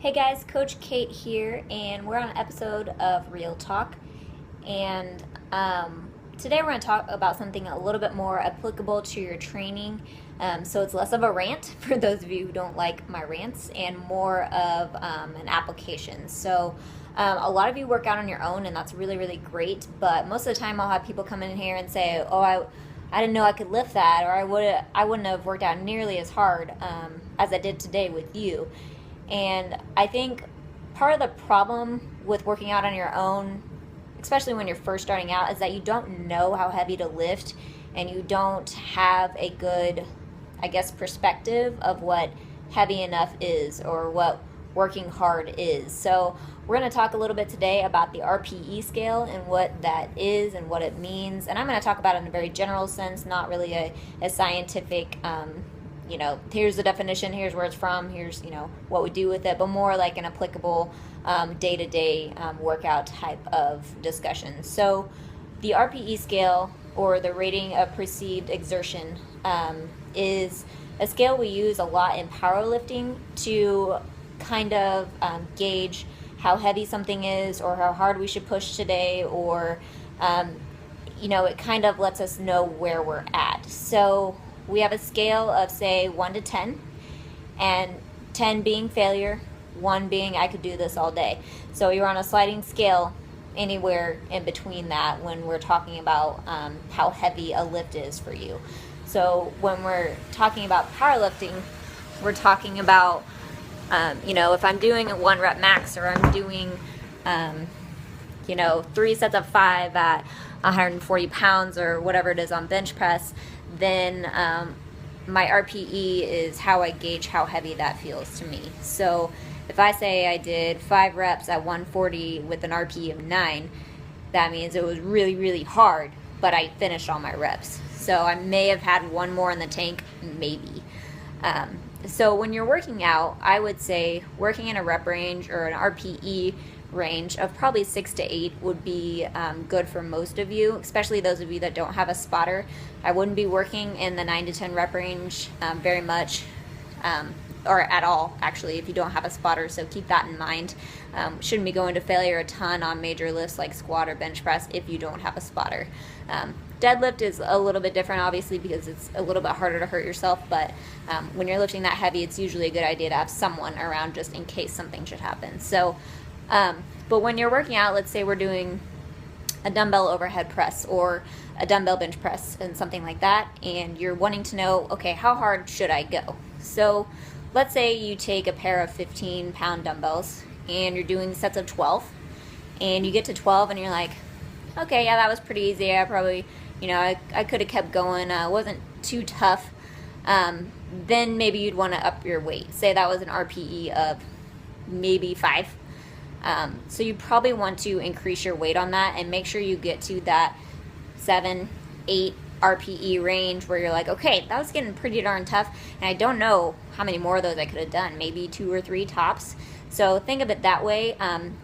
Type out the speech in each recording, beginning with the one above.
Hey guys, Coach Kate here, and we're on an episode of Real Talk. And today we're going to talk about something a little bit more applicable to your training. So it's less of a rant for those of you who don't like my rants, and more of an application. So a lot of you work out on your own, and that's really, really great. But most of the time, I'll have people come in here and say, "Oh, I didn't know I could lift that," or I wouldn't have worked out nearly as hard as I did today with you. And I think part of the problem with working out on your own, especially when you're first starting out, is that you don't know how heavy to lift, and you don't have a good, I guess, perspective of what heavy enough is, or what working hard is. So we're going to talk a little bit today about the RPE scale and what that is and what it means. And I'm going to talk about it in a very general sense, not really a scientific here's the definition, here's where it's from, here's, what we do with it, but more like an applicable day-to-day workout type of discussion. So the RPE scale, or the rating of perceived exertion, is a scale we use a lot in powerlifting to kind of gauge how heavy something is, or how hard we should push today, or it kind of lets us know where we're at. So we have a scale of, say, 1 to 10, and 10 being failure, 1 being I could do this all day. So you're on a sliding scale anywhere in between that when we're talking about how heavy a lift is for you. So when we're talking about powerlifting, we're talking about, if I'm doing a 1 rep max, or I'm doing, 3 sets of 5 at 140 pounds, or whatever it is on bench press, then my RPE is how I gauge how heavy that feels to me. So if I say I did 5 reps at 140 with an RPE of 9, that means it was really, really hard, but I finished all my reps. So I may have had 1 more in the tank, maybe. So when you're working out, I would say working in a rep range, or an RPE range of probably 6 to 8 would be good for most of you, especially those of you that don't have a spotter. I wouldn't be working in the 9 to 10 rep range very much, or at all, actually, if you don't have a spotter. So keep that in mind. Shouldn't be going to failure a ton on major lifts like squat or bench press if you don't have a spotter. Deadlift is a little bit different, obviously, because it's a little bit harder to hurt yourself, but when you're lifting that heavy, it's usually a good idea to have someone around just in case something should happen. So but when you're working out, let's say we're doing a dumbbell overhead press, or a dumbbell bench press, and something like that, and you're wanting to know, okay, how hard should I go? So let's say you take a pair of 15-pound dumbbells, and you're doing sets of 12, and you get to 12, and you're like, okay, yeah, that was pretty easy. I probably, I could have kept going. It wasn't too tough. Then maybe you'd want to up your weight. Say that was an RPE of maybe 5. So you probably want to increase your weight on that, and make sure you get to that 7, 8 RPE range where you're like, okay, that was getting pretty darn tough, and I don't know how many more of those I could have done, maybe 2 or 3 tops. So think of it that way.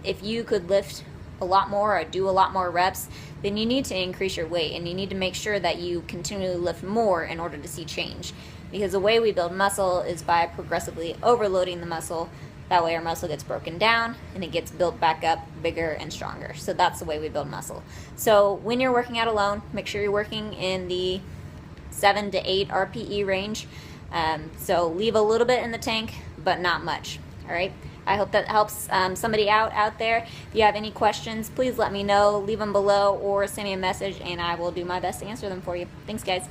If you could lift a lot more, or do a lot more reps, then you need to increase your weight, and you need to make sure that you continually lift more in order to see change, because the way we build muscle is by progressively overloading the muscle. That way our muscle gets broken down, and it gets built back up bigger and stronger. So that's the way we build muscle. So when you're working out alone, make sure you're working in the 7 to 8 RPE range. So leave a little bit in the tank, but not much. All right. I hope that helps somebody out there. If you have any questions, please let me know. Leave them below, or send me a message, and I will do my best to answer them for you. Thanks, guys.